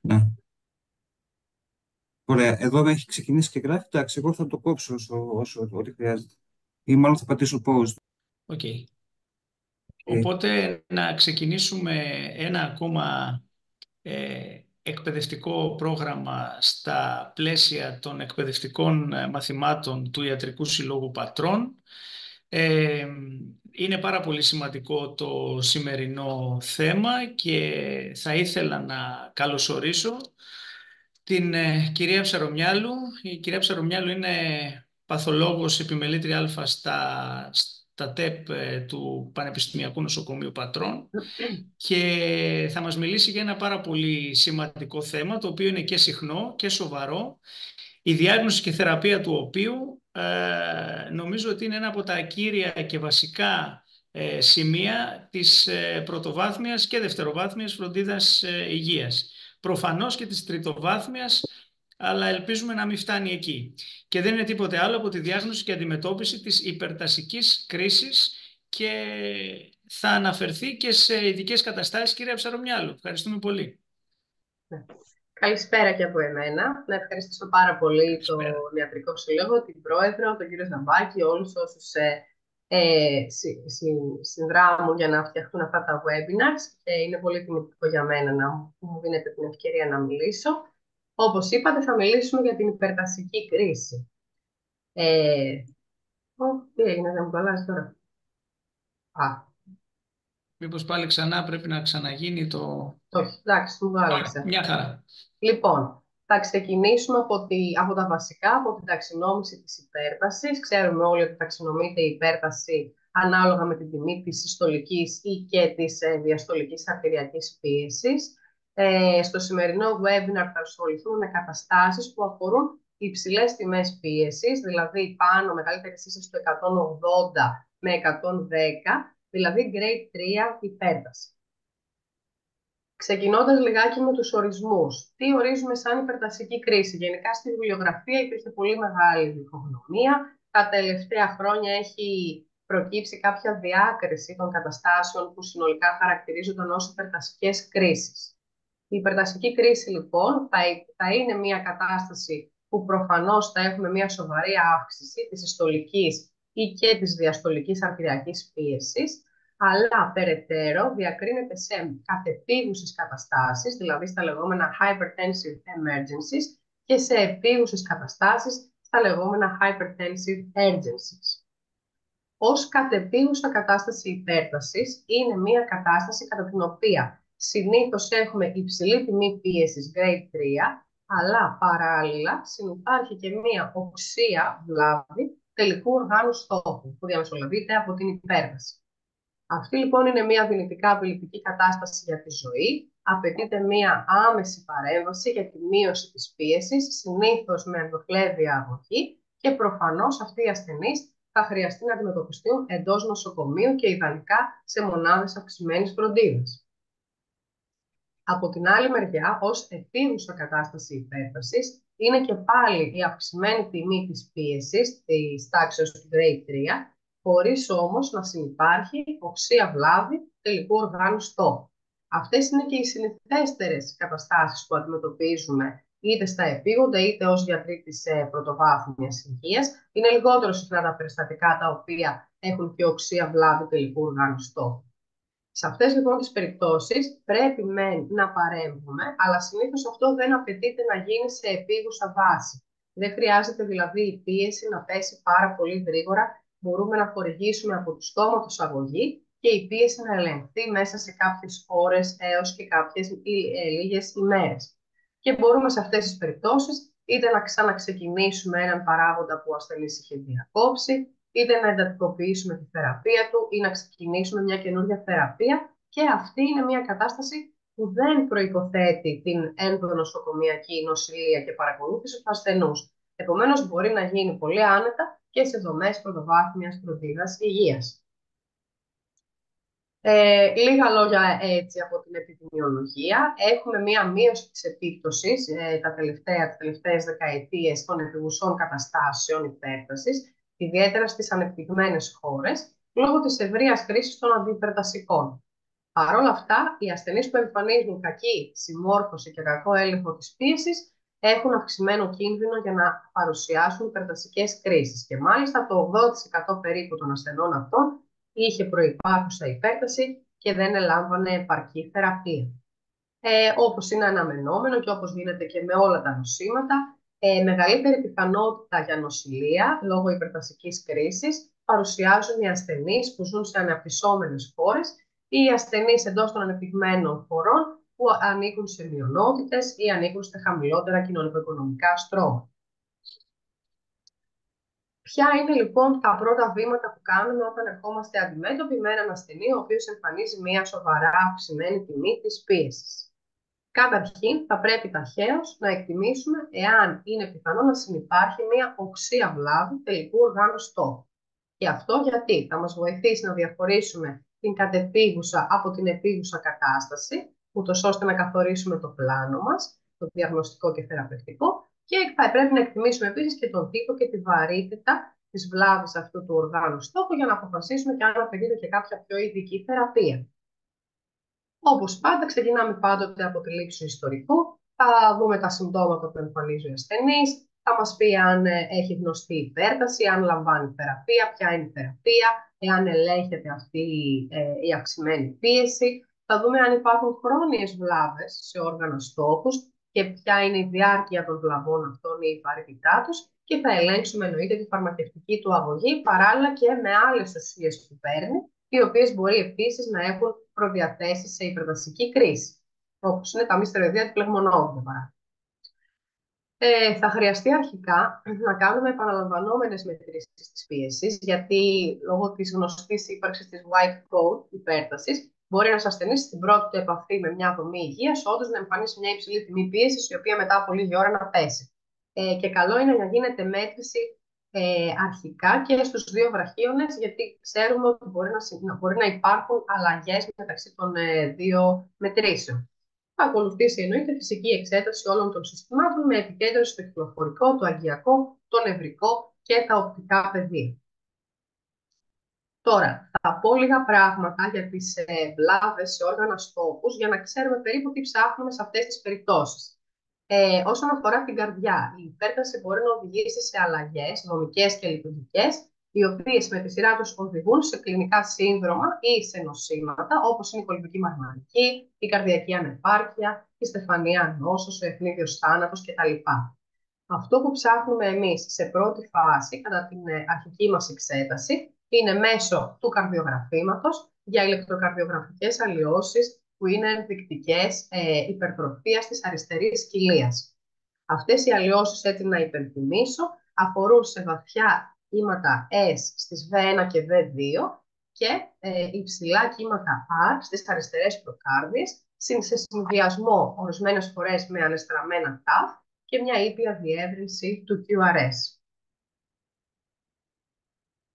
Ναι. Ωραία, εδώ έχει ξεκινήσει και γράφει. Εντάξει, εγώ θα το κόψω όσο ό,τι χρειάζεται. Ή μάλλον θα πατήσω pause. Οκ. Ε, Οπότε να ξεκινήσουμε ένα ακόμα εκπαιδευτικό πρόγραμμα στα πλαίσια των εκπαιδευτικών μαθημάτων του Ιατρικού Συλλόγου Πατρών. Ε, Είναι πάρα πολύ σημαντικό το σημερινό θέμα και θα ήθελα να καλωσορίσω την κυρία Ψαρομιάλου. Η κυρία Ψαρομιάλου είναι παθολόγος επιμελήτρια Α στα ΤΕΠ του Πανεπιστημιακού Νοσοκομείου Πατρών και θα μας μιλήσει για ένα πάρα πολύ σημαντικό θέμα, το οποίο είναι και συχνό και σοβαρό, η διάγνωση και θεραπεία του οποίου νομίζω ότι είναι ένα από τα κύρια και βασικά σημεία της πρωτοβάθμιας και δευτεροβάθμιας φροντίδας υγείας. Προφανώς και της τριτοβάθμιας, αλλά ελπίζουμε να μην φτάνει εκεί. Και δεν είναι τίποτε άλλο από τη διάγνωση και αντιμετώπιση της υπερτασικής κρίσης και θα αναφερθεί και σε ειδικές καταστάσεις, κυρία Ψαρομιάλου. Ευχαριστούμε πολύ. Ναι. Καλησπέρα και από εμένα. Να ευχαριστήσω πάρα πολύ τον Καλησπέρα. Ιατρικό Σύλλογο, την Πρόεδρο, τον κύριο Ζαμπάκη, όλους όσους συνδράμουν για να φτιαχτούν αυτά τα webinars. Είναι πολύ τιμητικό για μένα να μου δίνετε την ευκαιρία να μιλήσω. Όπως είπατε, θα μιλήσουμε για την υπερτασική κρίση. Τι έγινε, δεν μου το αλλάζει τώρα. Μήπως πάλι ξανά πρέπει να ξαναγίνει το... Όχι, εντάξει, μου το Ωραία, άλλαξε. μια χαρά. Λοιπόν, θα ξεκινήσουμε από τα βασικά, από την ταξινόμηση της υπέρτασης. Ξέρουμε όλοι ότι ταξινομείται η υπέρταση ανάλογα με την τιμή της συστολικής ή και της διαστολικής αρτηριακής πίεσης. Στο σημερινό webinar θα ασχοληθούμε με καταστάσεις που αφορούν υψηλές τιμές πίεσης, δηλαδή πάνω μεγαλύτερη σύσταση στο 180 με 110, δηλαδή grade 3 υπέρταση. Ξεκινώντας λιγάκι με τους ορισμούς. Τι ορίζουμε σαν υπερτασική κρίση? Γενικά στη βιβλιογραφία υπήρχε πολύ μεγάλη διχογνωμία. Τα τελευταία χρόνια έχει προκύψει κάποια διάκριση των καταστάσεων που συνολικά χαρακτηρίζονταν ως υπερτασικές κρίσεις. Η υπερτασική κρίση λοιπόν θα είναι μια κατάσταση που προφανώς θα έχουμε μια σοβαρή αύξηση της συστολικής ή και της διαστολικής αρτηριακής πίεσης, αλλά περαιτέρω διακρίνεται σε κατεπίγουσες καταστάσεις, δηλαδή στα λεγόμενα hypertensive emergencies, και σε επίγουσες καταστάσεις, στα λεγόμενα hypertensive urgencies. Ως κατεπίγουσα κατάσταση υπέρτασης είναι μια κατάσταση κατά την οποία συνήθως έχουμε υψηλή τιμή πίεσης grade 3, αλλά παράλληλα συνυπάρχει και μια οξεία βλάβη τελικού οργάνου στόχου που διαμεσολαβείται από την υπέρταση. Αυτή λοιπόν είναι μια δυνητικά απειλητική κατάσταση για τη ζωή. Απαιτείται μια άμεση παρέμβαση για τη μείωση της πίεσης, συνήθως με ενδοχλέδια αγωγή, και προφανώς αυτοί οι ασθενείς θα χρειαστεί να αντιμετωπιστούν εντός νοσοκομείου και ιδανικά σε μονάδες αυξημένης φροντίδας. Από την άλλη μεριά, ως επίγουσα κατάσταση υπέρτασης, είναι και πάλι η αυξημένη τιμή της πίεσης, της τάξης του grade 3, χωρίς όμως να συνυπάρχει οξεία βλάβη τελικού οργάνου στόχου. Αυτές είναι και οι συνηθέστερες καταστάσεις που αντιμετωπίζουμε είτε στα επίγοντα είτε ως γιατροί της πρωτοβάθμιας υγείας. Είναι λιγότερο συχνά τα περιστατικά τα οποία έχουν και οξεία βλάβη τελικού οργάνου στόχου. Σε αυτές λοιπόν τις περιπτώσεις πρέπει να παρέμβουμε, αλλά συνήθως αυτό δεν απαιτείται να γίνει σε επίγουσα βάση. Δεν χρειάζεται δηλαδή η πίεση να πέσει πάρα πολύ γρήγορα. Μπορούμε να χορηγήσουμε από το στόματος αγωγή και η πίεση να ελεγχθεί μέσα σε κάποιες ώρες έως και κάποιες λίγες ημέρες. Και μπορούμε σε αυτές τις περιπτώσεις είτε να ξαναξεκινήσουμε έναν παράγοντα που ο ασθενής είχε διακόψει, είτε να εντατικοποιήσουμε τη θεραπεία του ή να ξεκινήσουμε μια καινούργια θεραπεία, και αυτή είναι μια κατάσταση που δεν προϋποθέτει την ενδονοσοκομιακή νοσηλεία και παρακολούθηση του ασθενούς. Επομένως, μπορεί να γίνει πολύ άνετα και σε δομές πρωτοβάθμιας φροντίδας υγείας. Λίγα λόγια έτσι από την επιδημιολογία. Έχουμε μία μείωση της επίπτωσης τις τελευταίες δεκαετίες των επιγουσών καταστάσεων υπέρτασης, ιδιαίτερα στις ανεπτυγμένες χώρες, λόγω της ευρείας χρήσης των αντιυπερτασικών. Παρ' όλα αυτά, οι ασθενείς που εμφανίζουν κακή συμμόρφωση και κακό έλεγχο της πίεσης έχουν αυξημένο κίνδυνο για να παρουσιάσουν υπερτασικές κρίσεις. Και μάλιστα το 80% περίπου των ασθενών αυτών είχε προϋπάρχουσα υπέρταση και δεν ελάμβανε επαρκή θεραπεία. Όπως είναι αναμενόμενο και όπως γίνεται και με όλα τα νοσήματα, μεγαλύτερη πιθανότητα για νοσηλεία λόγω υπερτασικής κρίσης παρουσιάζουν οι ασθενείς που ζουν σε αναπτυσσόμενες χώρες ή οι ασθενείς εντός των ανεπτυγμένων χωρών που ανήκουν σε μειονότητες ή ανήκουν σε χαμηλότερα κοινωνικο-οικονομικά στρώματα. Ποια είναι λοιπόν τα πρώτα βήματα που κάνουμε όταν ερχόμαστε αντιμέτωποι με έναν ασθενή ο οποίος εμφανίζει μια σοβαρά αυξημένη τιμή της πίεσης? Καταρχήν, θα πρέπει ταχαίως να εκτιμήσουμε εάν είναι πιθανό να συνυπάρχει μια οξία βλάβη τελικού οργάνου στόχου. Και αυτό γιατί θα μας βοηθήσει να διαχωρίσουμε την κατεπίγουσα από την επίγουσα κατάσταση, ούτως ώστε να καθορίσουμε το πλάνο μας, το διαγνωστικό και θεραπευτικό, και θα πρέπει να εκτιμήσουμε επίσης και τον τύπο και τη βαρύτητα της βλάβης αυτού του οργάνου στόχου για να αποφασίσουμε και αν απαιτείται και κάποια πιο ειδική θεραπεία. Όπως πάντα, ξεκινάμε πάντοτε από τη λήψη του ιστορικού. Θα δούμε τα συμπτώματα που εμφανίζει ο ασθενής. Θα μας πει αν έχει γνωστή υπέρταση, αν λαμβάνει θεραπεία, ποια είναι η θεραπεία, εάν ελέγχεται αυτή η αυξημένη πίεση. Θα δούμε αν υπάρχουν χρόνιες βλάβες σε όργανα στόχους και ποια είναι η διάρκεια των βλαβών αυτών ή η βαρύτητά τους. Και θα ελέγξουμε εννοείται τη φαρμακευτική του αγωγή, παράλληλα και με άλλες ουσίες που παίρνει, οι οποίες μπορεί επίσης να έχουν προδιαθέσεις σε υπερτασική κρίση, όπως είναι τα μη στεροειδία του πλεγμονώδου. Θα χρειαστεί αρχικά να κάνουμε επαναλαμβανόμενες μετρήσεις της πίεσης, γιατί λόγω της γνωστής ύπαρξης της white coat υπέρτασης, μπορεί ένας ασθενής στην πρώτη του επαφή με μια δομή υγείας όντως να εμφανίσει μια υψηλή τιμή πίεσης, η οποία μετά από λίγη ώρα να πέσει. Και καλό είναι να γίνεται μέτρηση αρχικά και στους δύο βραχίονες, γιατί ξέρουμε ότι μπορεί να υπάρχουν αλλαγές μεταξύ των δύο μετρήσεων. Θα ακολουθήσει εννοείται φυσική εξέταση όλων των συστημάτων με επικέντρωση στο κυκλοφορικό, το αγκιακό, το νευρικό και τα οπτικά πεδία. Τώρα, θα πω λίγα πράγματα για τις βλάβες σε όργανα στόχους για να ξέρουμε περίπου τι ψάχνουμε σε αυτές τις περιπτώσεις. Όσον αφορά την καρδιά, η υπέρταση μπορεί να οδηγήσει σε αλλαγές δομικές και λειτουργικές, οι οποίες με τη σειρά τους οδηγούν σε κλινικά σύνδρομα ή σε νοσήματα, όπως είναι η κολυμπική μαγνητική, η καρδιακή ανεπάρκεια, η στεφανία νόσος, ο ευνίδιος θάνατος κτλ. Αυτό που ψάχνουμε εμείς σε πρώτη φάση, κατά την αρχική μας εξέταση, είναι μέσω του καρδιογραφήματος για ηλεκτροκαρδιογραφικές αλλοιώσεις που είναι ενδεικτικές υπερτροφίας της αριστερής κοιλίας. Αυτές οι αλλοιώσεις, έτσι να υπενθυμίσω, αφορούν σε βαθιά κύματα S στις V1 και V2 και υψηλά κύματα R στις αριστερές προκάρδιες, σε συνδυασμό ορισμένες φορές με ανεστραμμένα TAF και μια ήπια διεύρυνση του QRS.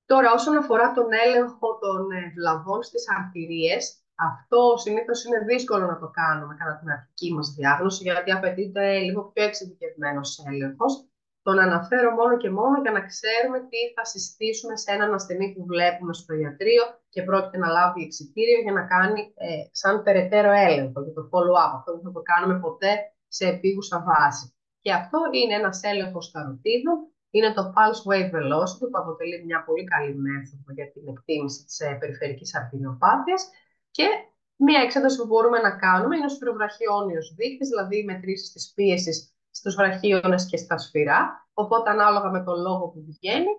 Τώρα, όσον αφορά τον έλεγχο των βλαβών στις αρτηρίες, αυτό συνήθως είναι δύσκολο να το κάνουμε κατά την αρχική μας διάγνωση, γιατί απαιτείται λίγο πιο εξειδικευμένος έλεγχος. Τον αναφέρω μόνο και μόνο για να ξέρουμε τι θα συστήσουμε σε έναν ασθενή που βλέπουμε στο ιατρείο και πρόκειται να λάβει εξιτήριο για να κάνει σαν περαιτέρω έλεγχο για το follow-up. Αυτό δεν θα το κάνουμε ποτέ σε επίγουσα βάση. Και αυτό είναι ένας έλεγχος καροτίδων. Είναι το Pulse Wave Velocity, που αποτελεί μια πολύ καλή μέθοδο για την εκτίμηση της περιφερικής αρτηριοπάθειας. Και μια εξέταση που μπορούμε να κάνουμε είναι ο σφυροβραχιόνιος δείκτης, δηλαδή οι μετρήσεις της πίεσης στους βραχίονες και στα σφυρά. Οπότε, ανάλογα με τον λόγο που βγαίνει,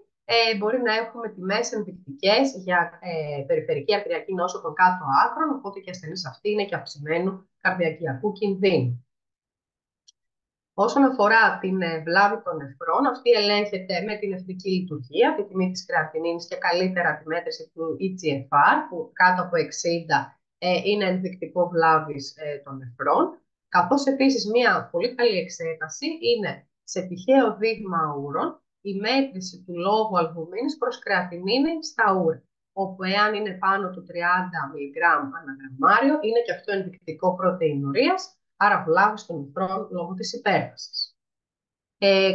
μπορεί να έχουμε τιμές ενδεικτικές για περιφερική αρτηριακή νόσο των κάτω άκρων, οπότε και η ασθενής αυτή είναι και αυξημένου καρδιακιακού κινδύνου. Όσον αφορά την βλάβη των νεφρών, αυτή ελέγχεται με την νεφρική λειτουργία, τη τιμή της κρεατινίνης και καλύτερα τη μέτρηση του EGFR, που κάτω από 60 είναι ενδεικτικό βλάβης των νεφρών. Καθώς επίσης μια πολύ καλή εξέταση είναι σε τυχαίο δείγμα ούρων η μέτρηση του λόγου αλβουμίνης προς κρεατινίνη στα ούρα, όπου εάν είναι πάνω του 30 mg ανά γραμμάριο, είναι και αυτό ενδεικτικό πρωτεϊνουρίας, άρα βλάβης των νεφρών λόγω της υπέρτασης.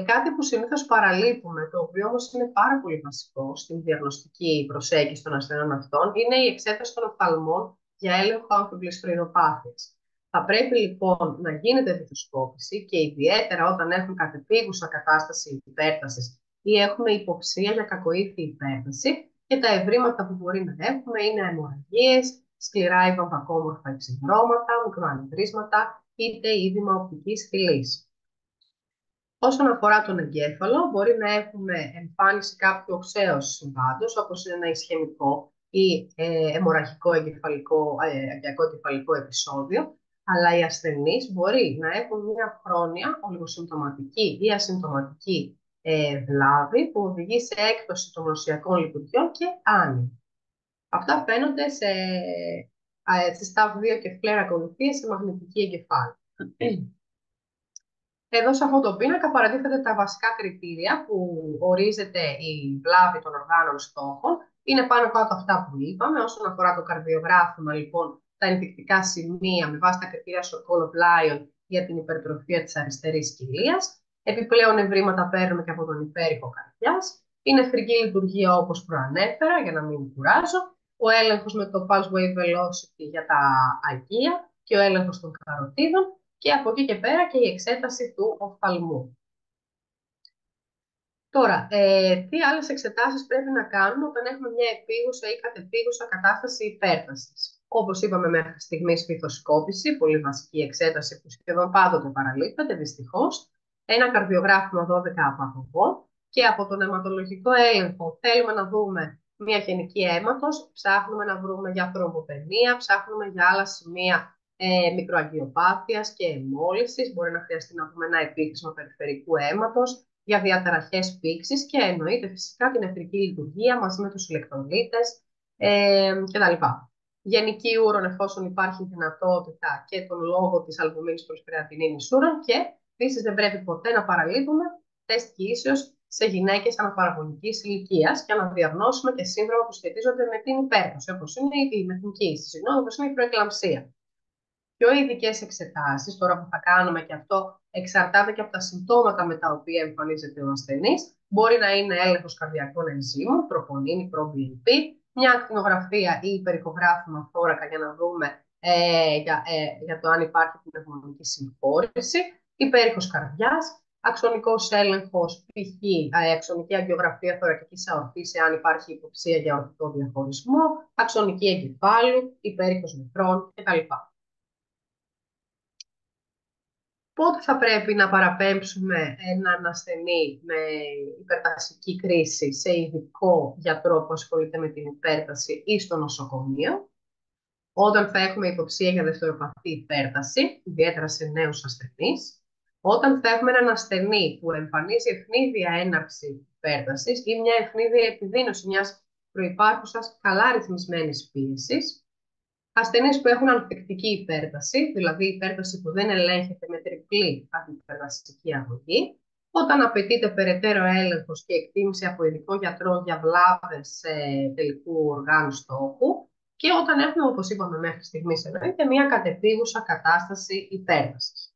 Κάτι που συνήθως παραλείπουμε, το οποίο όμως είναι πάρα πολύ βασικό στην διαγνωστική προσέγγιση των ασθενών αυτών, είναι η εξέταση των οφθαλμών για έλεγχο άμφιβλης φρουροπάθειας. Θα πρέπει λοιπόν να γίνεται βυθοσκόπηση και ιδιαίτερα όταν έχουμε κατεπίγουσα κατάσταση υπέρτασης ή έχουμε υποψία για κακοήθεια υπέρταση και τα ευρήματα που μπορεί να έχουμε είναι αιμορραγίες, σκληρά ή βαμβακόμορφα εξυδρώματα, μικροανεβρίσματα είτε είδημα οπτικής φυλής. Όσον αφορά τον εγκέφαλο, μπορεί να έχουμε εμφάνιση κάποιου οξέως συμβάντος, όπως είναι ένα ισχαιμικό ή αιμορραγικό εγκεφαλικό επεισόδιο, αλλά οι ασθενείς μπορεί να έχουν μια χρόνια ολιγοσυμπτωματική ή ασυμπτωματική βλάβη που οδηγεί σε έκπτωση των νοσιακών λειτουργιών και άνοια. Αυτά φαίνονται στη στάδιο 2 και φλέρα ακολουθίες σε μαγνητική εγκεφάλου. Εδώ σε αυτό το πίνακα παρατίθεται τα βασικά κριτήρια που ορίζεται η βλάβη των οργάνων στόχων. Είναι πάνω κάτω αυτά που είπαμε. Όσον αφορά το καρδιογράφημα, λοιπόν, τα ενδεικτικά σημεία με βάση τα κριτήρια Sokolow of Lyon για την υπερτροφία της αριστερής κοιλίας. Επιπλέον ευρήματα παίρνουμε και από τον υπέρηχο καρδιάς. Η νεφρική λειτουργία όπως προανέφερα, για να μην κουράζω. Ο έλεγχος με το pulse wave velocity για τα αγεία και ο έλεγχος των καροτίδων. Και από εκεί και πέρα και η εξέταση του οφθαλμού. Τώρα, τι άλλες εξετάσεις πρέπει να κάνουμε όταν έχουμε μια επίγουσα ή κατεπίγουσα κατάσταση υπέρτασης. Όπως είπαμε μέχρι στιγμής, βυθοσκόπηση, πολύ βασική εξέταση που σχεδόν πάντοτε παραλείπτεται, δυστυχώς. Ένα καρδιογράφημα 12 απαγωγών και από τον αιματολογικό έλεγχο θέλουμε να δούμε μια γενική αίματος, ψάχνουμε να βρούμε για θρομβοπενία, ψάχνουμε για άλλα σημεία μικροαγγειοπάθειας και αιμόλυσης. Μπορεί να χρειαστεί να δούμε ένα επίθυσμα περιφερικού αίματος για διαταραχές πήξης και εννοείται φυσικά την νεφρική λειτουργία μαζί με τους ηλεκτρολίτες κτλ. Γενική ούρον εφόσον υπάρχει δυνατότητα και τον λόγο της αλβουμίνης προς κρεατινίνης ούρον και επίσης δεν πρέπει ποτέ να παραλείπουμε τεστ κοίησεως σε γυναίκες αναπαραγωγικής ηλικίας και να διαγνώσουμε και σύνδρομα που σχετίζονται με την υπέρταση, όπως είναι η μεθνικοίηση, όπως είναι η προεκλαμψία. Πιο ειδικές εξετάσεις, τώρα που θα κάνουμε και αυτό εξαρτάται και από τα συμπτώματα με τα οποία εμφανίζεται ο ασθενής, μπορεί να είναι έλεγχος καρδιακών ενζύμων, τροπονίνη, προ-BNP, μια ακτινογραφία ή υπερηχογράφημα θώρακα για να δούμε για το αν υπάρχει πνευμονική συμφόρηση, υπέρηχος καρδιάς, αξονικός έλεγχος, π.χ. αξονική αγγιογραφία θωρακικής αορτής, εάν υπάρχει υποψία για αορτικό διαχωρισμό, αξονική εγκεφάλου, υπέρηχος νεφρών κτλ. Πότε θα πρέπει να παραπέμψουμε έναν ασθενή με υπερτασική κρίση σε ειδικό γιατρό που ασχολείται με την υπέρταση ή στο νοσοκομείο, όταν θα έχουμε υποψία για δευτεροπαθή υπέρταση, ιδιαίτερα σε νέους ασθενείς, όταν θα έχουμε έναν ασθενή που εμφανίζει ευνίδια έναρξη υπέρτασης ή μια ευνίδια επιδείνωση μιας προϋπάρχουσας καλά ρυθμισμένης πίεσης, ασθενείς που έχουν ανθεκτική υπέρταση, δηλαδή υπέρταση που δεν ελέγχεται με τριπλή αντιπερτασική αγωγή, όταν απαιτείται περαιτέρω έλεγχος και εκτίμηση από ειδικό γιατρό για βλάβες τελικού οργάνου στόχου και όταν έχουμε, όπως είπαμε μέχρι στιγμής εννοείται, μια κατεπίγουσα κατάσταση υπέρτασης.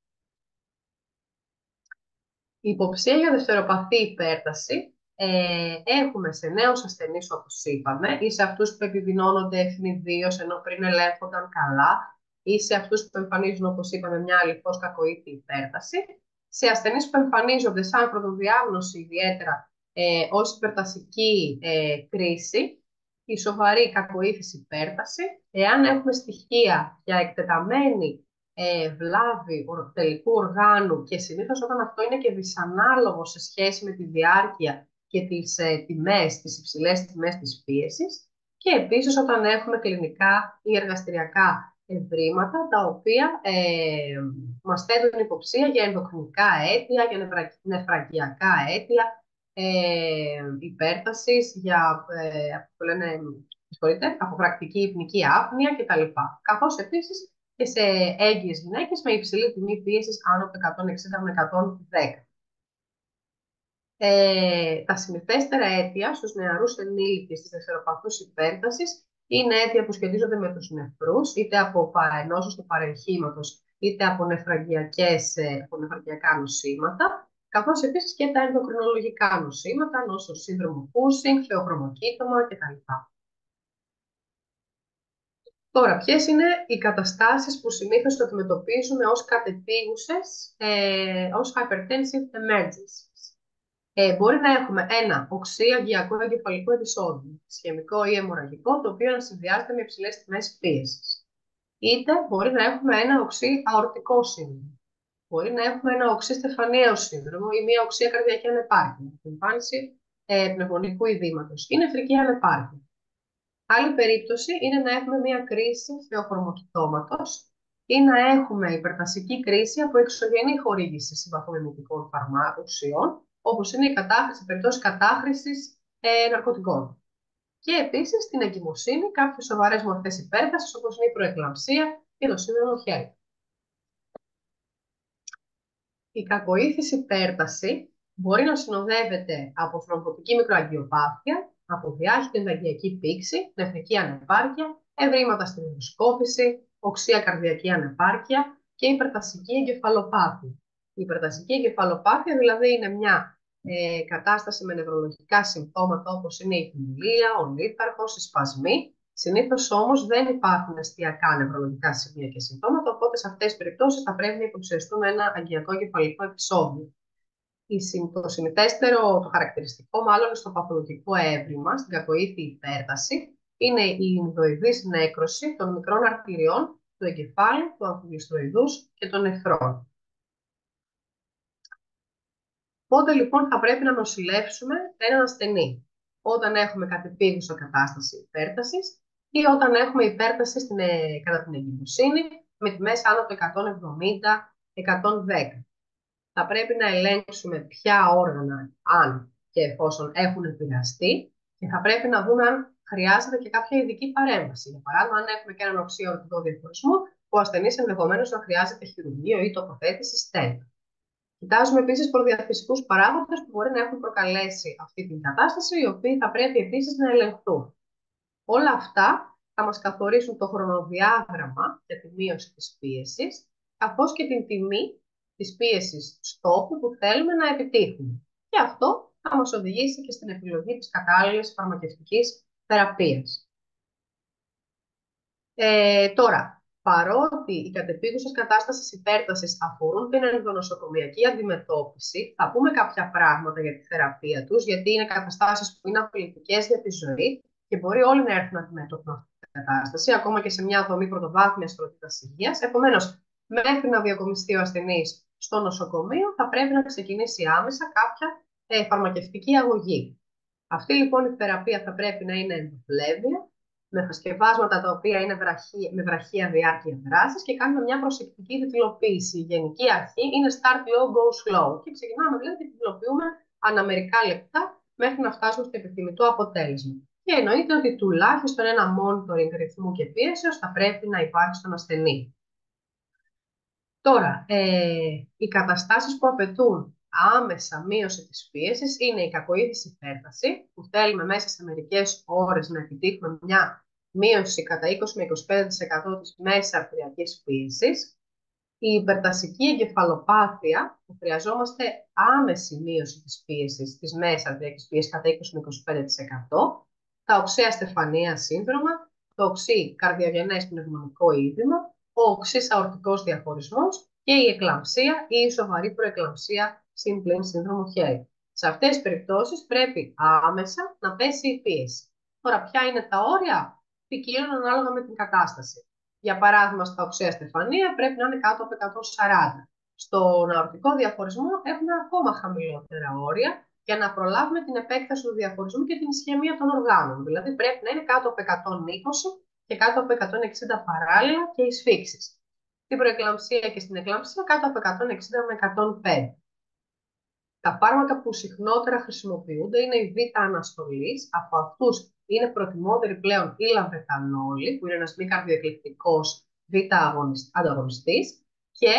Η υποψία για δευτεροπαθή υπέρταση έχουμε σε νέους ασθενείς, όπως είπαμε, ή σε αυτούς που επιδεινώνονται ευνηδίως ενώ πριν ελέγχονταν καλά, ή σε αυτούς που εμφανίζουν, όπως είπαμε, μια αληθώς κακοήθεια υπέρταση, σε ασθενείς που εμφανίζονται σαν πρωτοδιάγνωση ιδιαίτερα ως υπερτασική κρίση, η σοβαρή κακοήθης υπέρταση, εάν έχουμε στοιχεία για εκτεταμένη βλάβη τελικού οργάνου και συνήθως όταν αυτό είναι και δυσανάλογο σε σχέση με τη διάρκεια και τις τιμές, τις υψηλές τιμές της πίεσης και επίσης όταν έχουμε κλινικά ή εργαστηριακά ευρήματα τα οποία μας θέτουν υποψία για ενδοκρινικά αίτια, για νεφραγιακά αίτια, υπέρτασης, για αποφρακτική υπνική άπνοια κτλ. Καθώς επίσης και σε έγκυες γυναίκες με υψηλή τιμή πίεσης άνω από 160 με 110. Τα συνηθέστερα αίτια στους νεαρούς ενήλικες της δευτεροπαθούς υπέρτασης είναι αίτια που σχετίζονται με τους νεφρούς, είτε από παρενώσεις του παρεγχήματος, είτε από νεφραγιακά νοσήματα, καθώς επίσης και τα ενδοκρινολογικά νοσήματα, νόσο σύνδρομο Cushing, θεοχρωμοκύττωμα κτλ. Τώρα, ποιες είναι οι καταστάσεις που συνήθως το αντιμετωπίζουμε ως κατεπίγουσες, ως hypertensive emergencies. Μπορεί να έχουμε ένα οξύ αγγειακό εγκεφαλικό επεισόδιο, ισχαιμικό ή αιμορραγικό, το οποίο να συνδυάζεται με υψηλές τιμές πίεσης. Είτε μπορεί να έχουμε ένα οξύ αορτικό σύνδρομο. Μπορεί να έχουμε ένα οξύ στεφανιαίο σύνδρομο ή μια οξύ καρδιακή ανεπάρκεια, εμφάνιση πνευμονικού ειδήματος ή νεφρική ανεπάρκεια. Άλλη περίπτωση είναι να έχουμε μια κρίση θεοχρωμοκυτώματος ή να έχουμε υπερτασική κρίση από εξωγενή χορήγηση συμπαθομιμητικών φαρμάκων, όπως είναι η κατάχρηση, περιπτώσεις κατάχρησης ναρκωτικών. Και επίσης την εγκυμοσύνη, κάποιες σοβαρές μορφές υπέρτασης, όπως είναι η προεκλαμψία και το σύνδρομο HELLP. Η κακοήθηση υπέρταση μπορεί να συνοδεύεται από θρομβωτική μικροαγγειοπάθεια, από διάχυτη ενδαγγειακή πήξη, νεφρική ανεπάρκεια, ευρήματα στην ενδοσκόπηση, οξεία καρδιακή ανεπάρκεια και υπερτασική εγκεφαλοπάθεια. Η υπερτασική εγκεφαλοπάθεια δηλαδή είναι μια κατάσταση με νευρολογικά συμπτώματα όπως είναι η θυμηλία, ο λίθαρχος, οι σπασμοί. Συνήθως όμως δεν υπάρχουν εστιακά νευρολογικά σημεία και συμπτώματα, οπότε σε αυτές τις περιπτώσεις θα πρέπει να υποψιαστούμε ένα αγγειακό εγκεφαλικό επεισόδιο. Το συνηθέστερο, το χαρακτηριστικό μάλλον στο παθολογικό έβριμα, στην κακοήθη υπέρταση, είναι η ινδοειδής νέκρωση των μικρών αρτηριών του εγκεφάλου, του αμφιλιστροειδούς και των νεφρών. Πότε λοιπόν θα πρέπει να νοσηλεύσουμε έναν ασθενή? Όταν έχουμε κατεπίγουσα κατάσταση υπέρτασης ή όταν έχουμε υπέρταση κατά την εγκυμοσύνη με τιμές άνω από 170-110. Θα πρέπει να ελέγξουμε ποια όργανα, αν και εφόσον έχουν επηρεαστεί, και θα πρέπει να δούμε αν χρειάζεται και κάποια ειδική παρέμβαση. Για παράδειγμα, αν έχουμε και έναν οξύ αορτικό διαφορισμό, ο ασθενής ενδεχομένως να χρειάζεται χειρουργείο ή τοποθέτηση στέντ. Κοιτάζουμε επίσης προδιαθυσικούς παράγοντες που μπορεί να έχουν προκαλέσει αυτή την κατάσταση, οι οποίοι θα πρέπει επίσης να ελεγχθούν. Όλα αυτά θα μας καθορίσουν το χρονοδιάγραμμα για τη μείωση της πίεσης, καθώς και την τιμή της πίεσης στόχου που θέλουμε να επιτύχουμε. Και αυτό θα μας οδηγήσει και στην επιλογή της κατάλληλης φαρμακευτικής θεραπείας. Τώρα, παρότι οι κατεπίγουσες κατάστασεις υπέρτασης αφορούν την ενδονοσοκομιακή αντιμετώπιση, θα πούμε κάποια πράγματα για τη θεραπεία τους, γιατί είναι καταστάσεις που είναι απειλητικές για τη ζωή και μπορεί όλοι να έρθουν αντιμέτωποι με αυτή την κατάσταση, ακόμα και σε μια δομή πρωτοβάθμιας φροντίδας υγείας. Επομένως, μέχρι να διακομιστεί ο ασθενής στο νοσοκομείο, θα πρέπει να ξεκινήσει άμεσα κάποια φαρμακευτική αγωγή. Αυτή λοιπόν η θεραπεία θα πρέπει να είναι ενδοφλέβεια, με σκευάσματα τα οποία είναι με βραχία διάρκεια δράσης και κάνουμε μια προσεκτική τιτλοποίηση. Η γενική αρχή είναι start low, go slow και ξεκινάμε δηλαδή και τιτλοποιούμε ανά μερικά λεπτά μέχρι να φτάσουμε στο επιθυμητό αποτέλεσμα. Και εννοείται ότι τουλάχιστον ένα monitoring ρυθμού και πίεσεως θα πρέπει να υπάρχει στον ασθενή. Τώρα, οι καταστάσεις που απαιτούν άμεσα μείωση της πίεσης είναι η κακοήθηση υπέρταση, που θέλουμε μέσα σε μερικές ώρες να επιτύχουμε μια μείωση κατά 20 με 25% της μέσης αρτηριακής πίεσης, η υπερτασική εγκεφαλοπάθεια, που χρειαζόμαστε άμεση μείωση της πίεσης, της μέσης αρτηριακής πίεσης κατά 20 με 25%, τα οξέα στεφανία σύνδρομα, το οξύ καρδιογενές πνευμονικό είδημα, ο οξύς αορτικός διαχωρισμός και η εκλαμψία ή η σοβαρή προεκλαμψία συμπλήν σύνδρομο HELLP. Σε αυτές τις περιπτώσεις πρέπει άμεσα να πέσει η πίεση. Τώρα, ποια είναι τα όρια? Ποικίλουν ανάλογα με την κατάσταση. Για παράδειγμα, στα οξέα στεφανία πρέπει να είναι κάτω από 140. Στον αορτικό διαχωρισμό έχουμε ακόμα χαμηλότερα όρια για να προλάβουμε την επέκταση του διαχωρισμού και την ισχυμία των οργάνων. Δηλαδή, πρέπει να είναι κάτω από 120 και κάτω από 160 παράλληλα και οι σφίξεις. Στην προεκλαμψία και στην εκλαμψία κάτω από 160 με 105. Τα φάρμακα που συχνότερα χρησιμοποιούνται είναι η β-αναστολής. Από αυτούς είναι προτιμότερη πλέον η λαβετανόλη, που είναι ένας μη καρδιοεκλεκτικός β-ανταγωνιστής. Και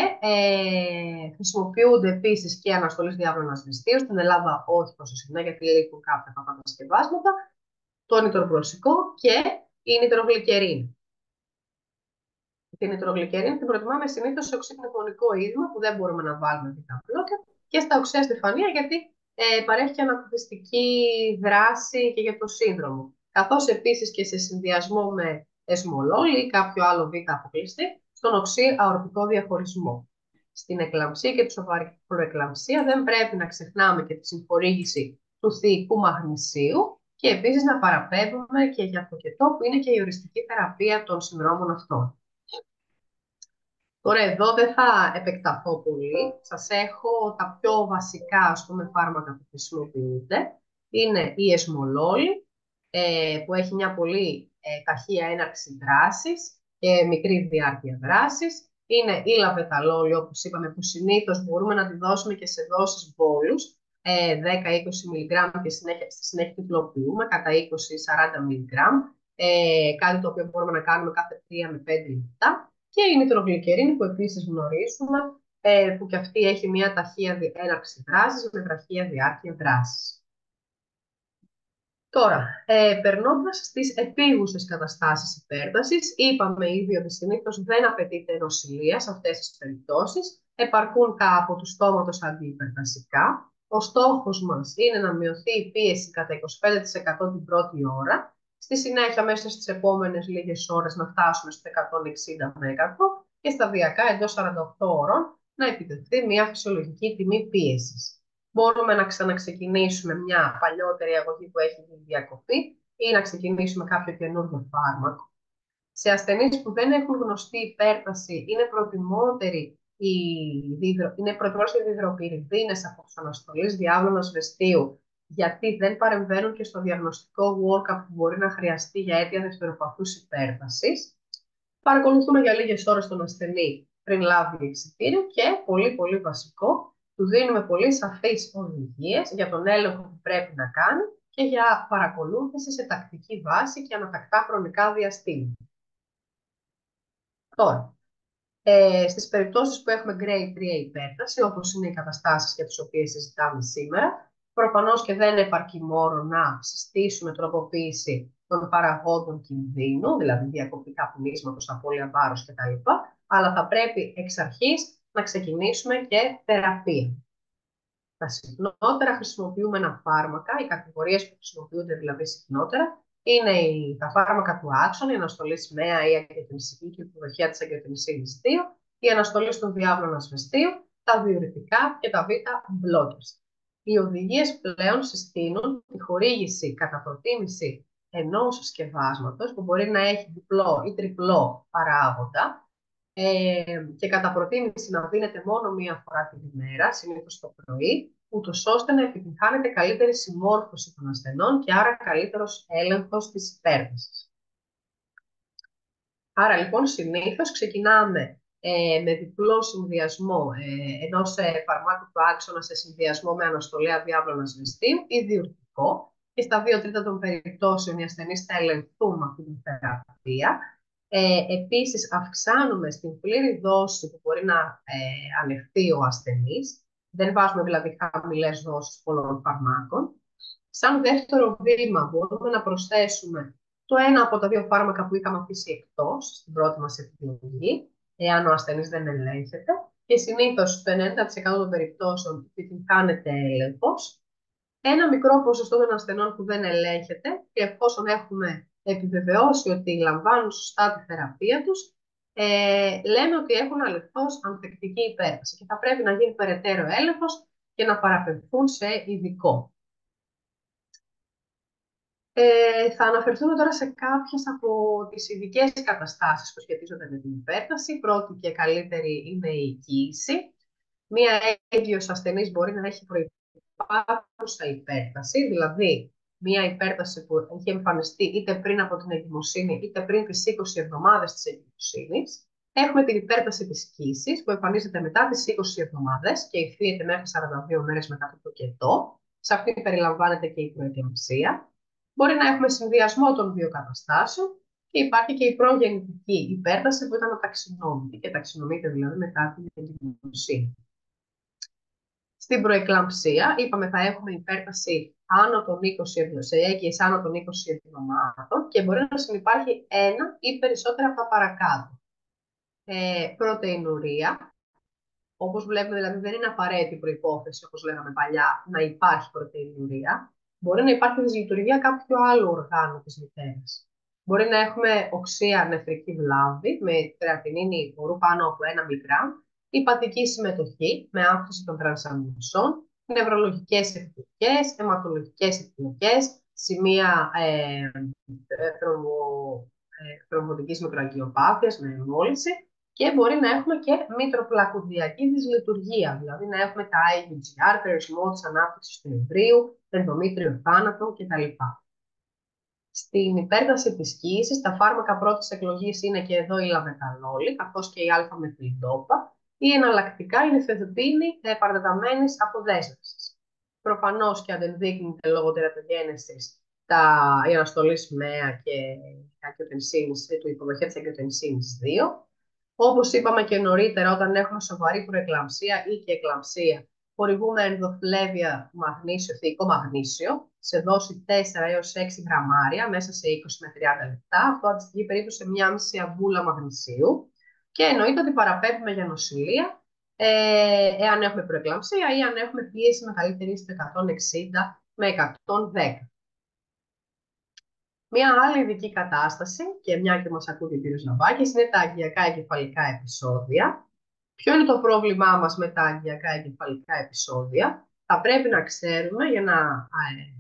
χρησιμοποιούνται επίσης και αναστολής διάβλων ασβεστίου. Στην Ελλάδα όχι τόσο συχνά, γιατί λείπουν κάποια από αυτά τα σκευάσματα. Το νητροπροσικό και η νητρογλυκερίνη. Την νητρογλυκερίνη την προτιμάμε συνήθως σε οξύ πνευμονικό είδημα, που δεν μπορούμε να βάλουμε β-μπλόκερ, και στα οξέα στεφανία, γιατί παρέχει και ανακουφιστική δράση και για το σύνδρομο. Καθώς επίσης και σε συνδυασμό με εσμολόλη ή κάποιο άλλο β' αποκλειστή, στον οξύ αορτικό διαχωρισμό. Στην εκλαμψία και τη σοβαρή προεκλαμψία δεν πρέπει να ξεχνάμε και τη συγχορήγηση του θηϊκού μαγνησίου και επίσης να παραπέμπουμε και για το κετό που είναι και η οριστική θεραπεία των συνδρόμων αυτών. Τώρα εδώ δεν θα επεκταθώ πολύ. Σας έχω τα πιο βασικά, ας πούμε, φάρμακα που χρησιμοποιούνται. Είναι η εσμολόλη, που έχει μια πολύ ταχεία έναρξη δράσης και μικρή διάρκεια δράσης. Είναι η λαβεταλόλη, όπως είπαμε, που συνήθως μπορούμε να τη δώσουμε και σε δόσεις μπόλους, 10-20 μιλιγκράμμ και στη συνέχεια τυπλοποιούμε κατά 20-40 μιλιγκράμμ, κάτι το οποίο μπορούμε να κάνουμε κάθε 3 με 5 λεπτά. Και η νητρογλυκερίνη που επίσης γνωρίζουμε, που και αυτή έχει μια ταχεία έναρξη δράσης με βραχία διάρκεια δράσης. Τώρα, περνώντας στις επίγουσες καταστάσεις υπέρτασης, είπαμε ήδη ότι συνήθως δεν απαιτείται νοσηλεία σε αυτές τις περιπτώσεις, επαρκούν τα από του στόματος αντιυπερτασικά. Ο στόχος μας είναι να μειωθεί η πίεση κατά 25% την πρώτη ώρα, στη συνέχεια μέσα στις επόμενες λίγες ώρες να φτάσουμε στο 160 με 100 και σταδιακά εντός 48 ώρων να επιτευχθεί μια φυσιολογική τιμή πίεσης. Μπορούμε να ξαναξεκινήσουμε μια παλιότερη αγωγή που έχει διακοπεί ή να ξεκινήσουμε κάποιο καινούργιο φάρμακο. Σε ασθενείς που δεν έχουν γνωστή υπέρταση, είναι προτιμότεροι οι διδροπυριδίνες από τους αναστολείς διάβλωνας βεστίου, γιατί δεν παρεμβαίνουν και στο διαγνωστικό workup που μπορεί να χρειαστεί για αίτια δευτεροπαθούς υπέρτασης. Παρακολουθούμε για λίγες ώρες τον ασθενή πριν λάβει εξιτήριο και, πολύ πολύ βασικό, του δίνουμε πολύ σαφείς οδηγίες για τον έλεγχο που πρέπει να κάνει και για παρακολούθηση σε τακτική βάση και ανατακτά χρονικά διαστήματα. Τώρα, στις περιπτώσεις που έχουμε grade 3 υπέρταση, όπως είναι οι καταστάσεις για τις οποίες συζητάμε σήμερα, προφανώς και δεν επαρκεί μόνο να συστήσουμε τροποποίηση των παραγόντων κινδύνου, δηλαδή διακοπή καπνίσματος, απώλεια βάρους κτλ., αλλά θα πρέπει εξ αρχής να ξεκινήσουμε και θεραπεία. Τα συχνότερα χρησιμοποιούμενα φάρμακα, οι κατηγορίες που χρησιμοποιούνται δηλαδή συχνότερα, είναι τα φάρμακα του άξονα, η αναστολή ΣΜΕΑ ή αγιοτενσική και η υποδοχεία της αγιοτενσίνης 2, η αναστολή στον διάβλωνα ασβεστίου, τα διουρητικά και τα β' blockers. Οι οδηγίες πλέον συστήνουν τη χορήγηση κατά προτίμηση ενός σκευάσματος που μπορεί να έχει διπλό ή τριπλό παράγοντα, και κατά προτίμηση να δίνεται μόνο μία φορά την ημέρα, συνήθως το πρωί, ούτως ώστε να επιτυγχάνεται καλύτερη συμμόρφωση των ασθενών και άρα καλύτερος έλεγχος της υπέρτασης. Άρα λοιπόν συνήθως ξεκινάμε με διπλό συνδυασμό ενός φαρμάκου του άξονα σε συνδυασμό με αναστολέα διάβλωνα ασβεστίου ή διουρητικό, και στα 2 τρίτα των περιπτώσεων οι ασθενείς θα ελεγχθούν με αυτή την θεραπεία. Επίσης, αυξάνουμε στην πλήρη δόση που μπορεί να ανεχθεί ο ασθενής. Δεν βάζουμε δηλαδή χαμηλές δόσεις πολλών φαρμάκων. Σαν δεύτερο βήμα μπορούμε να προσθέσουμε το ένα από τα 2 φάρμακα που είχαμε αφήσει εκτός στην πρώτη μας επιλογή, εάν ο ασθενής δεν ελέγχεται. Και συνήθως στο 90% των περιπτώσεων επιτυγχάνεται έλεγχος. Ένα μικρό ποσοστό των ασθενών που δεν ελέγχεται και εφόσον έχουμε επιβεβαιώσει ότι λαμβάνουν σωστά τη θεραπεία τους, λέμε ότι έχουν αληθώς ανθεκτική υπέρταση και θα πρέπει να γίνει περαιτέρω έλεγχος και να παραπεμφθούν σε ειδικό. Θα αναφερθούμε τώρα σε κάποιες από τις ειδικές καταστάσεις που σχετίζονται με την υπέρταση. Πρώτη και καλύτερη είναι η κοίηση. Μία έγκυος ασθενής μπορεί να έχει προϋπάρχουσα υπέρταση, δηλαδή μία υπέρταση που έχει εμφανιστεί είτε πριν από την εγκυμοσύνη είτε πριν τις 20 εβδομάδες της εγκυμοσύνης. Έχουμε την υπέρταση της κοίησης που εμφανίζεται μετά τις 20 εβδομάδες και υφθύεται μέχρι 42 μέρες μετά το τοκετό. Σε αυτή περιλαμβάνεται και η προεκκλαμψία. Μπορεί να έχουμε συνδυασμό των 2 καταστάσεων και υπάρχει και η προγεννητική υπέρταση που ήταν αταξινόμητη και ταξινομείται δηλαδή μετά την εγκυμοσύνη. Στην προεκλαμψία, είπαμε, θα έχουμε υπέρταση άνω των 20, σε έγκυες άνω των 20 εβδομάδων και μπορεί να συνυπάρχει ένα ή περισσότερα από τα παρακάτω. Πρωτεϊνουρία, όπως βλέπουμε, δηλαδή δεν είναι απαραίτητη προϋπόθεση, όπως λέγαμε παλιά, να υπάρχει πρωτεϊνουρία. Μπορεί να υπάρχει δυσλειτουργία κάποιου άλλου οργάνου της μητέρας. Μπορεί να έχουμε οξεία νεφρική βλάβη με κρεατινίνη ορού πάνω από 1 μιλιγκράμμ, υπατική συμμετοχή με αύξηση των τρανσαμινωσών, νευρολογικές εκπλοκές, αιματολογικές εκπλοκές, σημεία θρομβωτικής μικροαγκιοπάθειας με εμβόλυση και μπορεί να έχουμε και μητροπλακουδιακή δυσλειτουργία, δηλαδή να έχουμε τα IUGR, περιορισμό της ανάπτυξης του εμβρίου, ενδομήτριο θάνατο κτλ. Στην υπέρταση της κύησης, τα φάρμακα πρώτης επιλογής είναι και εδώ η λαβετανόλη, καθώς και η α-μεθυλντόπα, ή εναλλακτικά η νιφεδπίνη παρατεταμένης αποδέσμευσης. Προφανώς και αντενδείκνυται λόγω τερατογένεσης η αναστολή ΜΕΑ και η υποδοχή της αγκιοτενσίνης 2. Όπως είπαμε και νωρίτερα, όταν έχουμε σοβαρή προεκλαμψία ή και εκλαμψία, χορηγούμε ενδοφλέβια μαγνήσιο, θεϊκό μαγνήσιο, σε δόση 4 έως 6 γραμμάρια μέσα σε 20 με 30 λεπτά. Αυτό αντιστοιχεί περίπου σε μία μισή αμπούλα μαγνησίου. Και εννοείται ότι παραπέμπουμε για νοσηλεία, εάν έχουμε προεκλαμψία ή αν έχουμε πίεση μεγαλύτερη στο 160 με 110. Μία άλλη ειδική κατάσταση, και μια και μας ακούει ο κ. Ναβάκης, είναι τα αγκιακά εγκεφαλικά επεισόδια. Ποιο είναι το πρόβλημά μας με τα αγκιακά εγκεφαλικά επεισόδια? Θα πρέπει να ξέρουμε για να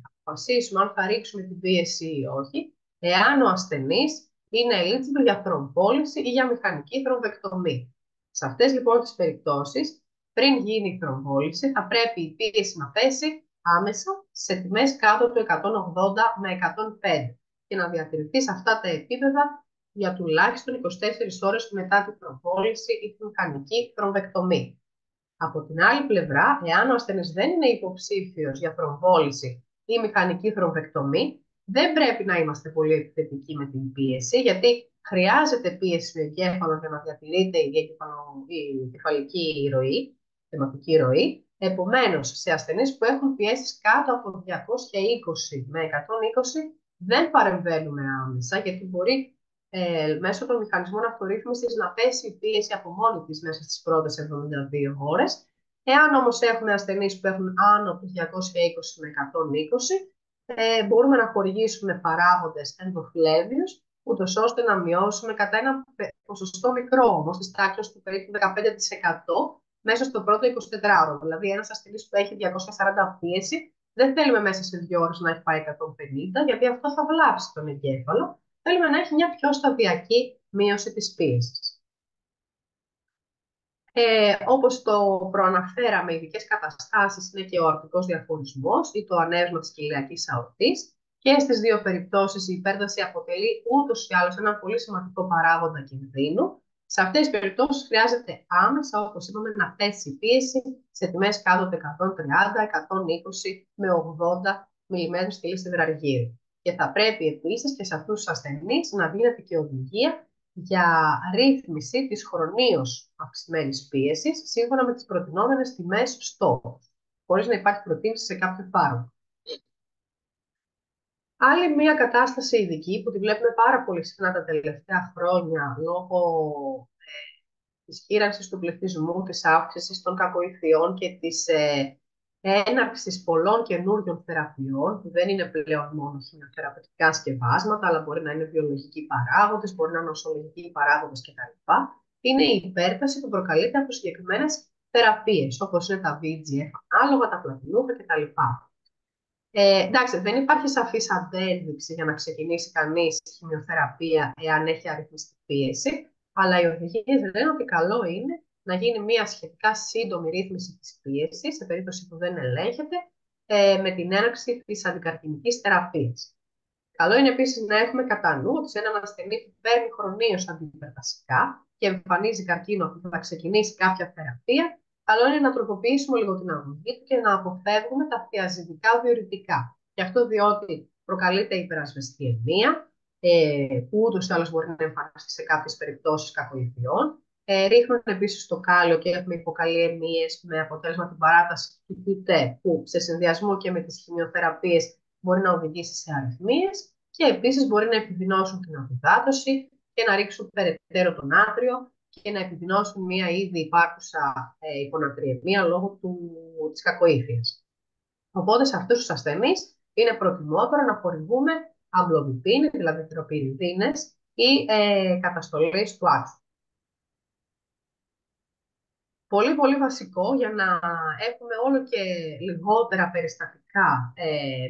αποφασίσουμε αν θα ρίξουμε την πίεση ή όχι, εάν ο ασθενής είναι eligible για θρομβόληση ή για μηχανική θρομβεκτομή. Σε αυτές λοιπόν τις περιπτώσεις, πριν γίνει η θρομβόληση, θα πρέπει η πίεση να πέσει άμεσα σε τιμές κάτω του 180 με 105 και να διατηρηθεί σε αυτά τα επίπεδα για τουλάχιστον 24 ώρες μετά την θρομβόληση ή την μηχανική θρομβεκτομή. Από την άλλη πλευρά, εάν ο ασθενής δεν είναι υποψήφιος για θρομβόληση ή μηχανική θρομβεκτομή, δεν πρέπει να είμαστε πολύ επιθετικοί με την πίεση, γιατί χρειάζεται πίεση στο εγκέφαλο για να διατηρείται η εγκεφαλική ροή, θεματική ροή. Επομένως, σε ασθενείς που έχουν πιέσεις κάτω από 220 με 120, δεν παρεμβαίνουμε άμεσα, γιατί μπορεί μέσω των μηχανισμών αυτορύθμισης να πέσει η πίεση από μόνη της μέσα στις πρώτες 72 ώρες. Εάν όμως έχουμε ασθενείς που έχουν άνω από 220 με 120, μπορούμε να χορηγήσουμε παράγοντες ενδοφλέβιους, ούτως ώστε να μειώσουμε κατά ένα ποσοστό μικρό όμως, της τάξης του περίπου 15% μέσα στο πρώτο 24ωρο. Δηλαδή, ένας ασθενής που έχει 240 πίεση, δεν θέλουμε μέσα σε 2 ώρες να έχει πάει 150, γιατί αυτό θα βλάψει τον εγκέφαλο. Θέλουμε να έχει μια πιο σταδιακή μείωση της πίεσης. Όπως το προαναφέραμε, ειδικές καταστάσεις είναι και ο αορτικός διαφορισμός ή το ανέβημα της κοιλιακής αορτής. Και στις δύο περιπτώσεις η υπέρταση αποτελεί ούτως ή άλλως ένα πολύ σημαντικό παράγοντα κινδύνου. Σε αυτές τις περιπτώσεις χρειάζεται άμεσα, όπως είπαμε, να πέσει η πίεση σε τιμές κάτω από 130, 120 με 80 mm στήλη σιδεραργύρου. Και θα πρέπει επίσης και σε αυτούς τους ασθενείς να δίνεται και οδηγία για ρύθμιση της χρονίως αυξημένης πίεσης σύμφωνα με τις προτινόμενες τιμές στόχους, χωρίς να υπάρχει προτίμηση σε κάποιο φάρμακο. Άλλη μια κατάσταση ειδική που τη βλέπουμε πάρα πολύ συχνά τα τελευταία χρόνια λόγω της χείρανσης του πληθυσμού, της αύξησης των κακοηθειών και της έναρξης πολλών καινούριων θεραπείων, που δεν είναι πλέον μόνο χημειοθεραπευτικά σκευάσματα, αλλά μπορεί να είναι βιολογικοί παράγοντες, μπορεί να είναι νοσολογικοί παράγοντες κτλ. Είναι η υπέρταση που προκαλείται από συγκεκριμένες θεραπείες, όπως είναι τα VEGF ανάλογα, τα πλατινούχα κτλ. Εντάξει, δεν υπάρχει σαφής αντένδειξη για να ξεκινήσει κανείς χημειοθεραπεία εάν έχει αριθμιστική πίεση, αλλά οι οδηγίες λένε ότι καλό είναι να γίνει μια σχετικά σύντομη ρύθμιση της πίεσης, σε περίπτωση που δεν ελέγχεται, με την έναρξη της αντικαρκινικής θεραπείας. Καλό είναι επίσης να έχουμε κατά νου ότι σε έναν ασθενή που παίρνει χρονίως αντιπερτασικά και εμφανίζει καρκίνο που θα ξεκινήσει κάποια θεραπεία, καλό είναι να τροποποιήσουμε λίγο την αγωγή του και να αποφεύγουμε τα θειαζιδικά διουρητικά. Και αυτό διότι προκαλείται υπερασβεστιαιμία, που ούτως ή άλλως μπορεί να εμφανιστεί σε κάποιες περιπτώσεις κακοηθειών. Ρίχνουν επίσης το κάλιο και έχουμε υποκαλλιεμίες με αποτέλεσμα την παράταση του ΤΤ, που σε συνδυασμό και με τις χημειοθεραπείες μπορεί να οδηγήσει σε αρρυθμίες και επίσης μπορεί να επιδεινώσουν την αμυδάτωση και να ρίξουν περαιτέρω το νάτριο και να επιδεινώσουν μια ήδη υπάρχουσα υπονατριεμία λόγω της κακοήθειας. Οπότε σε αυτούς τους ασθενείς είναι προτιμότερο να χορηγούμε αμπλοδιπίνη, δηλαδή θηροπυρηδίνες, ή καταστολής του άξου. Πολύ πολύ βασικό για να έχουμε όλο και λιγότερα περιστατικά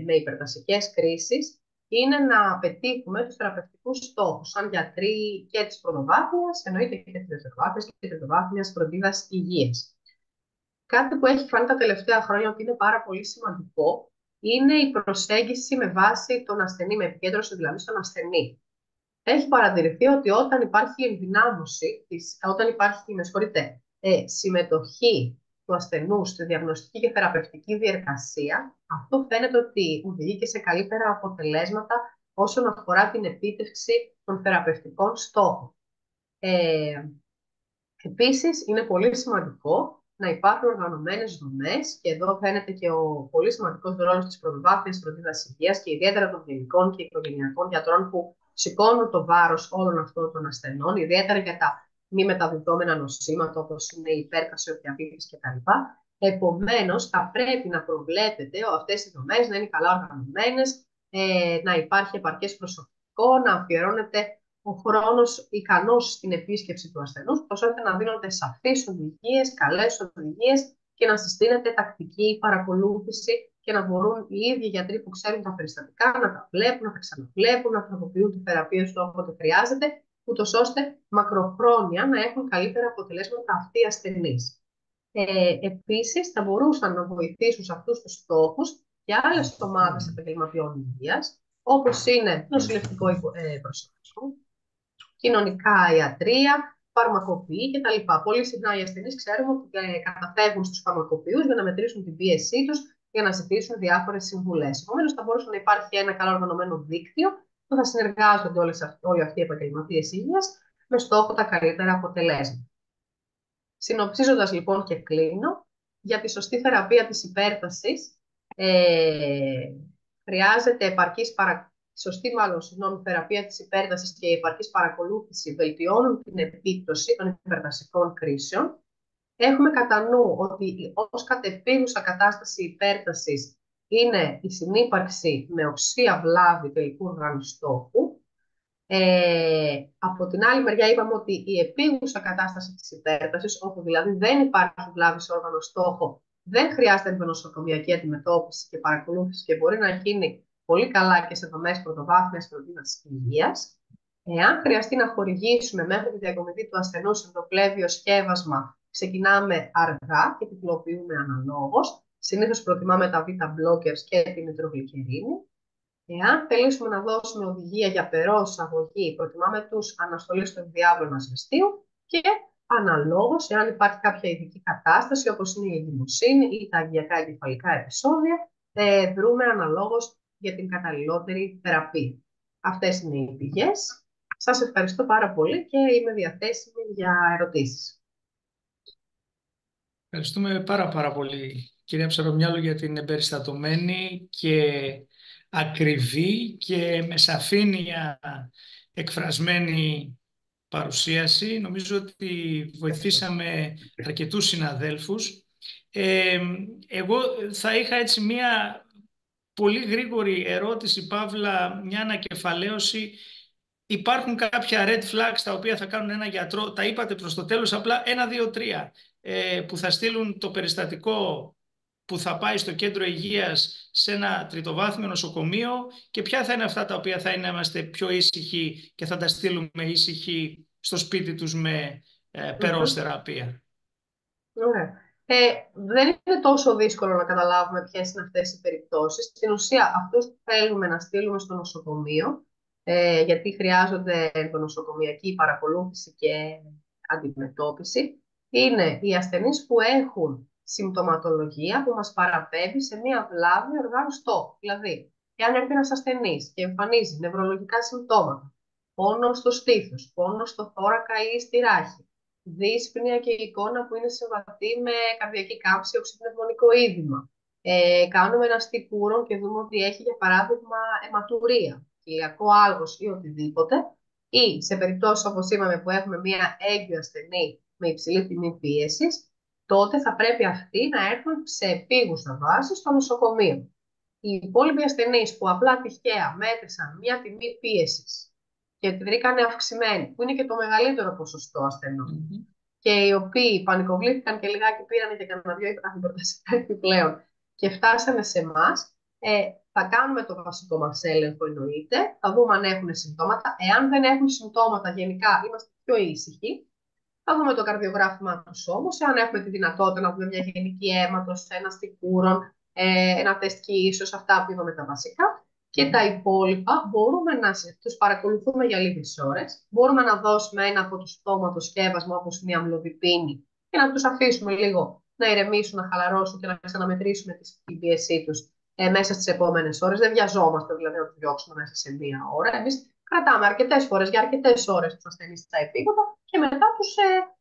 με υπερτασικές κρίσεις είναι να πετύχουμε τους θεραπευτικούς στόχους. Σαν γιατροί και της πρωτοβάθμιας, εννοείται και της δευτεροβάθμιας και της τριτοβάθμιας φροντίδας υγείας. Κάτι που έχει φανεί τα τελευταία χρόνια ότι είναι πάρα πολύ σημαντικό είναι η προσέγγιση με βάση τον ασθενή, με επικέντρωση δηλαδή στον ασθενή. Έχει παρατηρηθεί ότι όταν υπάρχει ενδυνάμωση, όταν υπάρχει, συμμετοχή του ασθενού στη διαγνωστική και θεραπευτική διεργασία, αυτό φαίνεται ότι οδηγεί και σε καλύτερα αποτελέσματα όσον αφορά την επίτευξη των θεραπευτικών στόχων. Επίσης, είναι πολύ σημαντικό να υπάρχουν οργανωμένες δομές και εδώ φαίνεται και ο πολύ σημαντικός ρόλος της πρωτοβάθμιας φροντίδας υγείας και ιδιαίτερα των γενικών και οικογενειακών γιατρών που σηκώνουν το βάρος όλων αυτών των ασθενών, ιδιαίτερα για τα μη μεταδιδόμενα νοσήματα όπως είναι η υπέρκαση, ο διαβήτης κτλ. Επομένως, θα πρέπει να προβλέπετε αυτές οι δομές να είναι καλά οργανωμένες, να υπάρχει επαρκές προσωπικό, να αφιερώνεται ο χρόνος ικανός στην επίσκεψη του ασθενούς, ώστε να δίνονται σαφείς οδηγίες, καλές οδηγίες και να συστήνεται τακτική παρακολούθηση και να μπορούν οι ίδιοι γιατροί που ξέρουν τα περιστατικά να τα βλέπουν, να τα ξαναβλέπουν, να τροποποιούν τη θεραπεία του όποτε χρειάζεται, ούτως ώστε μακροχρόνια να έχουν καλύτερα αποτελέσματα αυτοί οι ασθενείς. Επίσης, θα μπορούσαν να βοηθήσουν σε αυτούς τους στόχους και άλλες ομάδες επαγγελματιών υγείας, όπως είναι νοσηλευτικό προσωπικό, κοινωνικά ιατρεία, φαρμακοποιοί κτλ. Πολύ συχνά οι ασθενείς ξέρουμε ότι καταφεύγουν στους φαρμακοποιούς για να μετρήσουν την πίεσή τους, για να ζητήσουν διάφορες συμβουλές. Επομένως, θα μπορούσε να υπάρχει ένα καλά οργανωμένο δίκτυο που θα συνεργάζονται όλοι αυτοί οι επαγγελματίες υγείας με στόχο τα καλύτερα αποτελέσματα. Συνοψίζοντας λοιπόν και κλείνω, για τη σωστή θεραπεία της υπέρτασης χρειάζεται σωστή θεραπεία της υπέρτασης και η επαρκής παρακολούθηση βελτιώνουν την επίπτωση των υπερτασικών κρίσεων. Έχουμε κατά νου ότι ως κατεπίγουσα κατάσταση υπέρτασης είναι η συνύπαρξη με οξία βλάβη τελικού οργάνου στόχου. Από την άλλη μεριά είπαμε ότι η επίγουσα κατάσταση της υπέρτασης, όπου δηλαδή δεν υπάρχει βλάβη σε όργανο στόχο, δεν χρειάζεται νοσοκομιακή αντιμετώπιση και παρακολούθηση και μπορεί να γίνει πολύ καλά και σε δομές πρωτοβάθμιας φροντίδας υγείας. Εάν χρειαστεί να χορηγήσουμε μέχρι τη διακομιδή του ασθενού ενδοκλέβιο σκεύασμα, ξεκινάμε αργά και τυπλοποιούμε αναλόγως. Συνήθως προτιμάμε τα β-blockers και την νητρογλυκερίνη. Εάν θελήσουμε να δώσουμε οδηγία για περός αγωγή, προτιμάμε τους αναστολής του ενδιάβλου ασβεστίου και αναλόγως, εάν υπάρχει κάποια ειδική κατάσταση, όπως είναι η εγκυμοσύνη ή τα αγκιακά εγκεφαλικά επεισόδια, δρούμε αναλόγως για την καταλληλότερη θεραπεία. Αυτές είναι οι πηγές. Σας ευχαριστώ πάρα πολύ και είμαι διαθέσιμη για ερωτήσεις. Ευχαριστούμε πάρα πολύ, κυρία Ψαρομιάλου, για την εμπεριστατωμένη και ακριβή και με σαφήνεια εκφρασμένη παρουσίαση. Νομίζω ότι βοηθήσαμε αρκετούς συναδέλφους. Εγώ θα είχα έτσι μία πολύ γρήγορη ερώτηση, Παύλα, μια ανακεφαλαίωση. Υπάρχουν κάποια red flags τα οποία θα κάνουν ένα γιατρό, τα είπατε προς το τέλος, απλά 1, 2, 3, που θα στείλουν το περιστατικό που θα πάει στο κέντρο υγείας σε ένα τριτοβάθμιο νοσοκομείο, και ποια θα είναι αυτά τα οποία θα είμαστε πιο ήσυχοι και θα τα στείλουμε ήσυχοι στο σπίτι τους με περός θεραπεία. Ωραία. Δεν είναι τόσο δύσκολο να καταλάβουμε ποιες είναι αυτές οι περιπτώσεις. Στην ουσία, αυτούς που θέλουμε να στείλουμε στο νοσοκομείο, γιατί χρειάζονται νοσοκομιακή παρακολούθηση και αντιμετώπιση, είναι οι ασθενείς που έχουν συμπτωματολογία που μας παραπέμπει σε μία βλάβη οργάνου στόχου. Δηλαδή, εάν έρθει ένας ασθενής και εμφανίζει νευρολογικά συμπτώματα, πόνο στο στήθος, πόνο στο θώρακα ή στη ράχη, δύσπνοια και εικόνα που είναι συμβατή με καρδιακή κάμψη, οξυπνευμονικό είδημα. Κάνουμε ένα στικούρο και δούμε ότι έχει, για παράδειγμα, αιματουρία, κοιλιακό άλγος ή οτιδήποτε, ή σε περιπτώσεις όπως είπαμε που έχουμε μία έγκυο ασθενή με υψηλή τιμή πίεσης, τότε θα πρέπει αυτοί να έρθουν σε επίγουσα βάση στο νοσοκομείο. Οι υπόλοιποι ασθενείς που απλά τυχαία μέτρησαν μια τιμή πίεσης και τη βρήκανε αυξημένη, που είναι και το μεγαλύτερο ποσοστό ασθενών, και οι οποίοι πανικοβλήθηκαν και λιγάκι πήραν και κανένα δυο αντιπροταστικά επιπλέον και φτάσανε σε εμάς, θα κάνουμε το βασικό μας έλεγχο, εννοείται, θα δούμε αν έχουν συμπτώματα. Εάν δεν έχουν συμπτώματα, γενικά είμαστε πιο ήσυχοι. Θα δούμε το καρδιογράφημά τους όμως, εάν έχουμε τη δυνατότητα να δούμε μια γενική αίματος, ένα στικούρον, ένα τεστ ίσως, αυτά που είπαμε τα βασικά. Και τα υπόλοιπα μπορούμε να τους παρακολουθούμε για λίγες ώρες. Μπορούμε να δώσουμε ένα από τους στόματος σκεύασμα όπως μια αμλοδηπίνη και να τους αφήσουμε λίγο να ηρεμήσουν, να χαλαρώσουν και να ξαναμετρήσουμε την πίεσή τους μέσα στις επόμενες ώρες. Δεν βιαζόμαστε δηλαδή να τους διώξουμε μέσα σε μία ώρα. Εμείς κρατάμε αρκετές φορές για αρκετές ώρες τους ασθενείς στα επίγοντα και μετά τους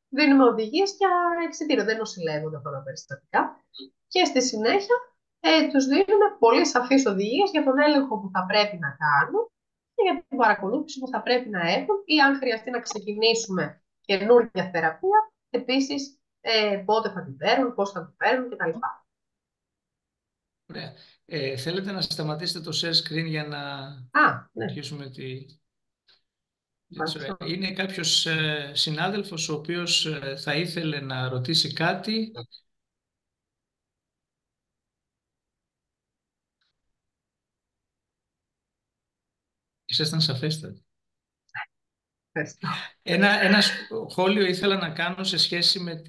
δίνουμε οδηγίες για εξιτήριο. Δεν νοσηλεύονται αυτά τα περιστατικά. Και στη συνέχεια τους δίνουμε πολύ σαφείς οδηγίες για τον έλεγχο που θα πρέπει να κάνουν και για την παρακολούθηση που θα πρέπει να έχουν, ή αν χρειαστεί να ξεκινήσουμε καινούργια θεραπεία, επίσης πότε θα την παίρνουν, πώς θα την παίρνουν κτλ. Ωραία. Θέλετε να σταματήσετε το share screen για να Ναι. αρχίσουμε τη... Είναι κάποιος συνάδελφος ο οποίος θα ήθελε να ρωτήσει κάτι. Ήσασταν σαφέστατοι. Ένα σχόλιο ήθελα να κάνω σε σχέση με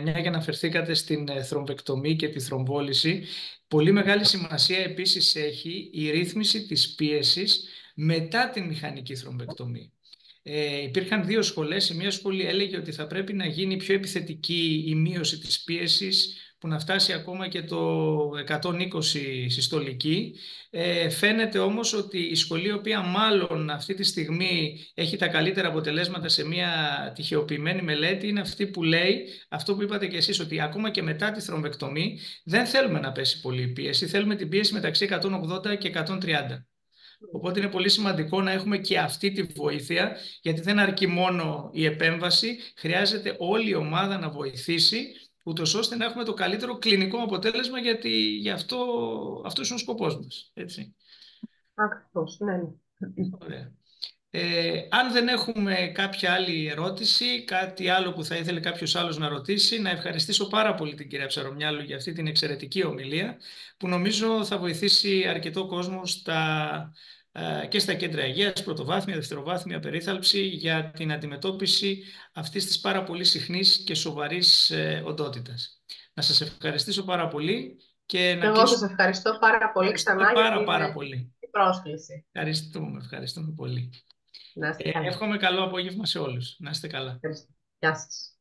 μια και αναφερθήκατε στην θρομβεκτομή και τη θρομβόληση. Πολύ μεγάλη σημασία επίσης έχει η ρύθμιση της πίεσης μετά την μηχανική θρομβεκτομή. Υπήρχαν δύο σχολές. Η μία σχολή έλεγε ότι θα πρέπει να γίνει πιο επιθετική η μείωση της πίεσης, που να φτάσει ακόμα και το 120 συστολική. Φαίνεται όμως ότι η σχολή, η οποία μάλλον αυτή τη στιγμή έχει τα καλύτερα αποτελέσματα σε μια τυχεοποιημένη μελέτη, είναι αυτή που λέει αυτό που είπατε και εσείς, ότι ακόμα και μετά τη θρομβεκτομή δεν θέλουμε να πέσει πολύ η πίεση, θέλουμε την πίεση μεταξύ 180 και 130. Οπότε είναι πολύ σημαντικό να έχουμε και αυτή τη βοήθεια, γιατί δεν αρκεί μόνο η επέμβαση, χρειάζεται όλη η ομάδα να βοηθήσει, ούτως ώστε να έχουμε το καλύτερο κλινικό αποτέλεσμα, γιατί γι' αυτός είναι ο σκοπός μας. Έτσι. Ακριβώς, ναι. Ωραία. Αν δεν έχουμε κάποια άλλη ερώτηση, κάτι άλλο που θα ήθελε κάποιος άλλος να ρωτήσει, να ευχαριστήσω πάρα πολύ την κυρία Ψαρομιάλου για αυτή την εξαιρετική ομιλία, που νομίζω θα βοηθήσει αρκετό κόσμο και στα κέντρα υγείας, πρωτοβάθμια, δευτεροβάθμια περίθαλψη, για την αντιμετώπιση αυτής της πάρα πολύ συχνής και σοβαρής οντότητας. Να σας ευχαριστήσω πάρα πολύ. Και εγώ σας ευχαριστώ πάρα πολύ ξανά πάρα πολύ. Την πρόσκληση. Ευχαριστούμε πολύ. Να είστε καλά. Εύχομαι καλό απόγευμα σε όλους. Να είστε καλά. Γεια σας.